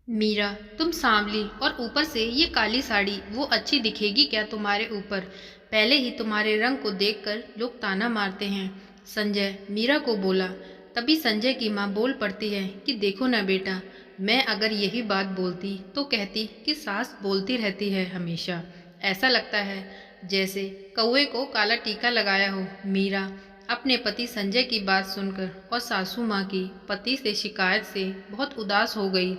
मीरा, तुम सांवली और ऊपर से ये काली साड़ी वो अच्छी दिखेगी क्या तुम्हारे ऊपर? पहले ही तुम्हारे रंग को देखकर लोग ताना मारते हैं। संजय मीरा को बोला। तभी संजय की माँ बोल पड़ती है कि देखो ना बेटा, मैं अगर यही बात बोलती तो कहती कि सास बोलती रहती है हमेशा। ऐसा लगता है जैसे कौवे को काला टीका लगाया हो। मीरा अपने पति संजय की बात सुनकर और सासू माँ की पति से शिकायत से बहुत उदास हो गई।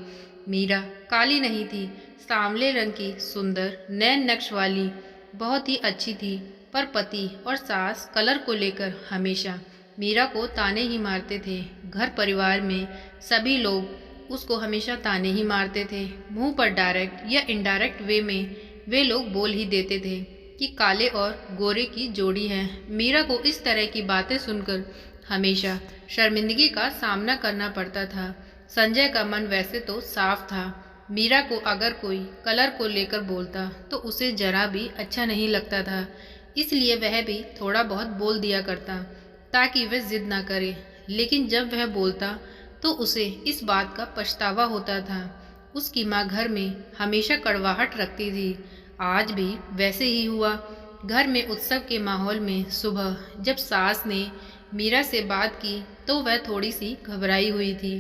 मीरा काली नहीं थी, सांवले रंग की सुंदर नैन नक्श वाली बहुत ही अच्छी थी। पर पति और सास कलर को लेकर हमेशा मीरा को ताने ही मारते थे। घर परिवार में सभी लोग उसको हमेशा ताने ही मारते थे। मुंह पर डायरेक्ट या इनडायरेक्ट वे में वे लोग बोल ही देते थे कि काले और गोरे की जोड़ी है। मीरा को इस तरह की बातें सुनकर हमेशा शर्मिंदगी का सामना करना पड़ता था। संजय का मन वैसे तो साफ था। मीरा को अगर कोई कलर को लेकर बोलता तो उसे जरा भी अच्छा नहीं लगता था, इसलिए वह भी थोड़ा बहुत बोल दिया करता ताकि वह जिद ना करे। लेकिन जब वह बोलता तो उसे इस बात का पछतावा होता था। उसकी माँ घर में हमेशा कड़वाहट रखती थी। आज भी वैसे ही हुआ। घर में उत्सव के माहौल में सुबह जब सास ने मीरा से बात की तो वह थोड़ी सी घबराई हुई थी।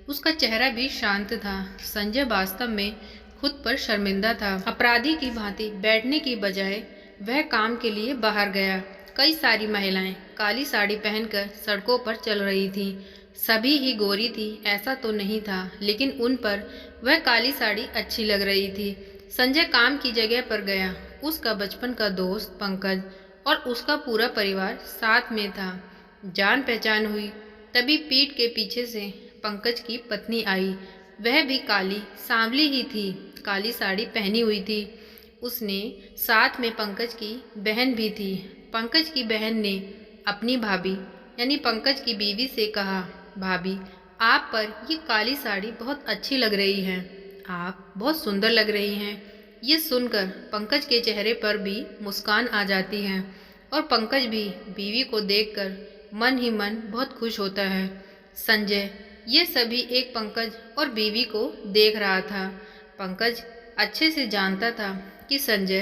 उसका चेहरा भी शांत था। संजय वास्तव में खुद पर शर्मिंदा था। अपराधी की भांति बैठने की बजाय वह काम के लिए बाहर गया। कई सारी महिलाएं काली साड़ी पहनकर सड़कों पर चल रही थीं। सभी ही गोरी थी ऐसा तो नहीं था, लेकिन उन पर वह काली साड़ी अच्छी लग रही थी। संजय काम की जगह पर गया। उसका बचपन का दोस्त पंकज और उसका पूरा परिवार साथ में था। जान पहचान हुई। तभी पीठ के पीछे से पंकज की पत्नी आई। वह भी काली सांवली ही थी, काली साड़ी पहनी हुई थी। उसने साथ में पंकज की बहन भी थी। पंकज की बहन ने अपनी भाभी यानी पंकज की बीवी से कहा, भाभी आप पर ये काली साड़ी बहुत अच्छी लग रही है, आप बहुत सुंदर लग रही हैं। ये सुनकर पंकज के चेहरे पर भी मुस्कान आ जाती है और पंकज भी बीवी को देखकर मन ही मन बहुत खुश होता है। संजय ये सभी एक पंकज और बीवी को देख रहा था। पंकज अच्छे से जानता था कि संजय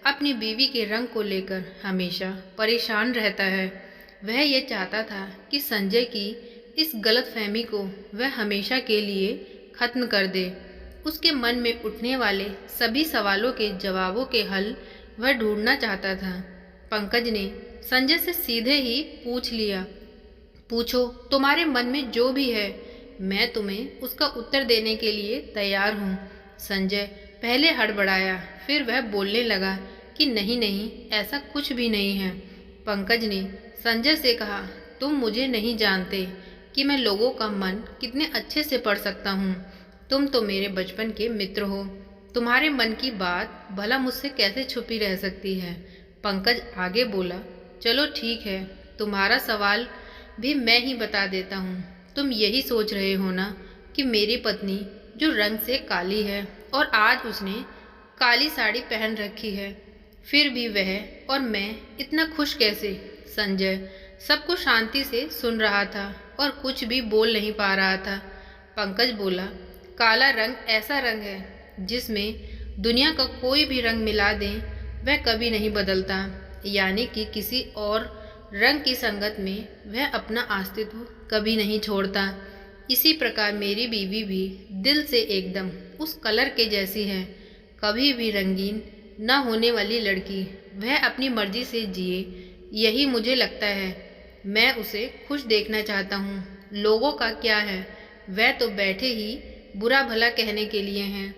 अपनी बीवी के रंग को लेकर हमेशा परेशान रहता है। वह ये चाहता था कि संजय की इस गलतफहमी को वह हमेशा के लिए खत्म कर दे। उसके मन में उठने वाले सभी सवालों के जवाबों के हल वह ढूंढना चाहता था। पंकज ने संजय से सीधे ही पूछ लिया, पूछो तुम्हारे मन में जो भी है, मैं तुम्हें उसका उत्तर देने के लिए तैयार हूँ। संजय पहले हड़बड़ाया, फिर वह बोलने लगा कि नहीं नहीं, ऐसा कुछ भी नहीं है। पंकज ने संजय से कहा, तुम मुझे नहीं जानते कि मैं लोगों का मन कितने अच्छे से पढ़ सकता हूँ। तुम तो मेरे बचपन के मित्र हो। तुम्हारे मन की बात भला मुझसे कैसे छुपी रह सकती है। पंकज आगे बोला, चलो ठीक है, तुम्हारा सवाल भी मैं ही बता देता हूँ। तुम यही सोच रहे हो ना कि मेरी पत्नी जो रंग से काली है और आज उसने काली साड़ी पहन रखी है, फिर भी वह और मैं इतना खुश कैसे। संजय सब कुछ शांति से सुन रहा था और कुछ भी बोल नहीं पा रहा था। पंकज बोला, काला रंग ऐसा रंग है जिसमें दुनिया का कोई भी रंग मिला दें वह कभी नहीं बदलता, यानी कि किसी और रंग की संगत में वह अपना अस्तित्व कभी नहीं छोड़ता। इसी प्रकार मेरी बीवी भी दिल से एकदम उस कलर के जैसी है, कभी भी रंगीन न होने वाली लड़की। वह अपनी मर्जी से जिए, यही मुझे लगता है। मैं उसे खुश देखना चाहता हूँ। लोगों का क्या है, वह तो बैठे ही बुरा भला कहने के लिए हैं।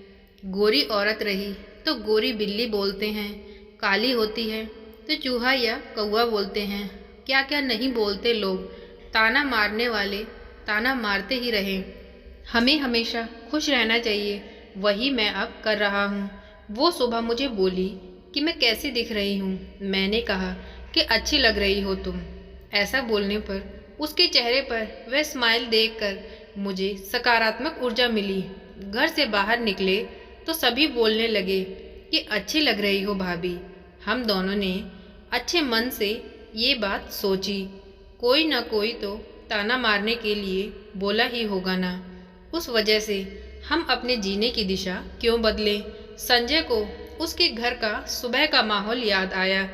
गोरी औरत रही तो गोरी बिल्ली बोलते हैं, काली होती है तो चूहा या कौवा बोलते हैं। क्या क्या नहीं बोलते लोग। ताना मारने वाले ताना मारते ही रहें। हमें हमेशा खुश रहना चाहिए, वही मैं अब कर रहा हूँ। वो सुबह मुझे बोली कि मैं कैसी दिख रही हूँ। मैंने कहा कि अच्छी लग रही हो तुम। ऐसा बोलने पर उसके चेहरे पर वह स्माइल देखकर मुझे सकारात्मक ऊर्जा मिली। घर से बाहर निकले तो सभी बोलने लगे कि अच्छी लग रही हो भाभी। हम दोनों ने अच्छे मन से ये बात सोची, कोई ना कोई तो ताना मारने के लिए बोला ही होगा ना। उस वजह से हम अपने जीने की दिशा क्यों बदलें? संजय को उसके घर का सुबह का माहौल याद आया।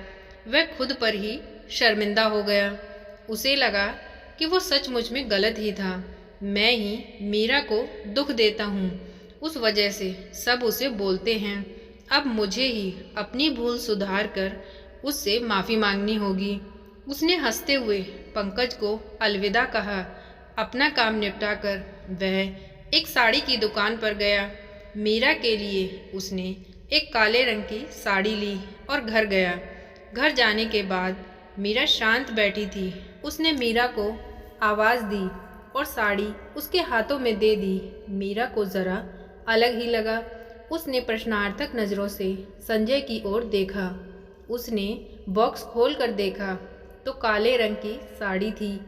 वह खुद पर ही शर्मिंदा हो गया। उसे लगा कि वो सचमुच में गलत ही था। मैं ही मीरा को दुख देता हूँ, उस वजह से सब उसे बोलते हैं। अब मुझे ही अपनी भूल सुधार कर उससे माफ़ी मांगनी होगी। उसने हंसते हुए पंकज को अलविदा कहा। अपना काम निपटाकर वह एक साड़ी की दुकान पर गया। मीरा के लिए उसने एक काले रंग की साड़ी ली और घर गया। घर जाने के बाद मीरा शांत बैठी थी। उसने मीरा को आवाज़ दी और साड़ी उसके हाथों में दे दी। मीरा को ज़रा अलग ही लगा। उसने प्रश्नार्थक नज़रों से संजय की ओर देखा। उसने बॉक्स खोल कर देखा तो काले रंग की साड़ी थी।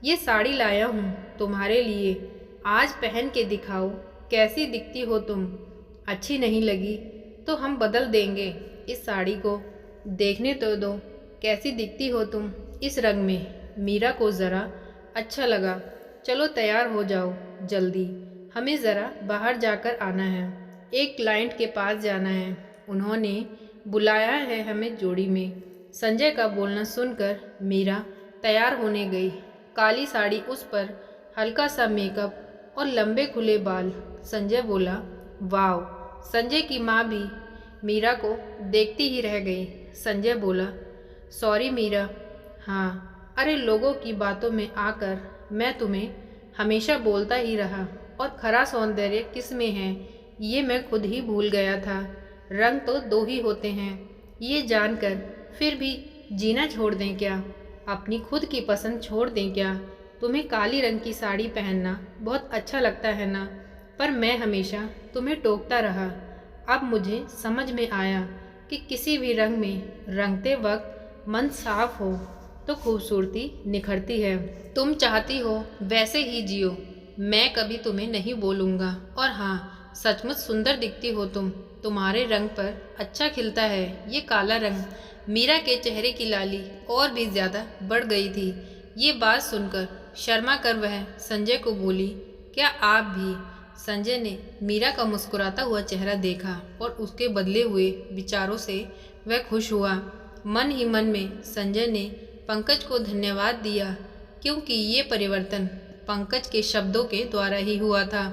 ये साड़ी लाया हूँ तुम्हारे लिए, आज पहन के दिखाओ कैसी दिखती हो तुम। अच्छी नहीं लगी तो हम बदल देंगे इस साड़ी को, देखने तो दो कैसी दिखती हो तुम इस रंग में। मीरा को ज़रा अच्छा लगा। चलो तैयार हो जाओ जल्दी, हमें ज़रा बाहर जाकर आना है, एक क्लाइंट के पास जाना है, उन्होंने बुलाया है हमें जोड़ी में। संजय का बोलना सुनकर मीरा तैयार होने गई। काली साड़ी उस पर, हल्का सा मेकअप और लंबे खुले बाल। संजय बोला, वाव। संजय की माँ भी मीरा को देखती ही रह गई। संजय बोला, सॉरी मीरा। हाँ, अरे लोगों की बातों में आकर मैं तुम्हें हमेशा बोलता ही रहा, और खरा सौंदर्य किस में है ये मैं खुद ही भूल गया था। रंग तो दो ही होते हैं ये जानकर फिर भी जीना छोड़ दें क्या? अपनी खुद की पसंद छोड़ दें क्या? तुम्हें काली रंग की साड़ी पहनना बहुत अच्छा लगता है ना, पर मैं हमेशा तुम्हें टोकता रहा। अब मुझे समझ में आया कि किसी भी रंग में रंगते वक्त मन साफ हो तो खूबसूरती निखरती है। तुम चाहती हो वैसे ही जियो, मैं कभी तुम्हें नहीं बोलूँगा। और हाँ, सचमुच सुंदर दिखती हो तुम, तुम्हारे रंग पर अच्छा खिलता है ये काला रंग। मीरा के चेहरे की लाली और भी ज़्यादा बढ़ गई थी। ये बात सुनकर शर्मा कर वह संजय को बोली, क्या आप भी? संजय ने मीरा का मुस्कुराता हुआ चेहरा देखा और उसके बदले हुए विचारों से वह खुश हुआ। मन ही मन में संजय ने पंकज को धन्यवाद दिया, क्योंकि ये परिवर्तन पंकज के शब्दों के द्वारा ही हुआ था।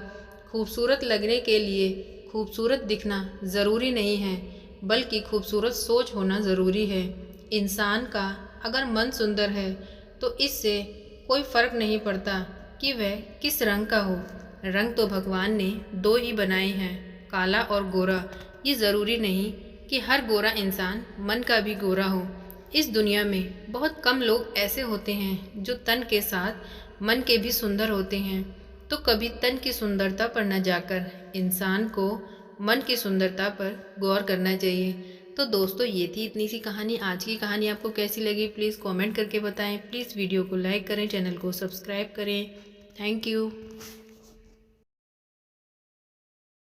खूबसूरत लगने के लिए खूबसूरत दिखना ज़रूरी नहीं है, बल्कि खूबसूरत सोच होना ज़रूरी है। इंसान का अगर मन सुंदर है तो इससे कोई फ़र्क नहीं पड़ता कि वह किस रंग का हो। रंग तो भगवान ने दो ही बनाए हैं, काला और गोरा। ये ज़रूरी नहीं कि हर गोरा इंसान मन का भी गोरा हो। इस दुनिया में बहुत कम लोग ऐसे होते हैं जो तन के साथ मन के भी सुंदर होते हैं। तो कभी तन की सुंदरता पर न जाकर इंसान को मन की सुंदरता पर गौर करना चाहिए। तो दोस्तों, ये थी इतनी सी कहानी। आज की कहानी आपको कैसी लगी प्लीज़ कमेंट करके बताएं। प्लीज़ वीडियो को लाइक करें, चैनल को सब्सक्राइब करें। Thank you.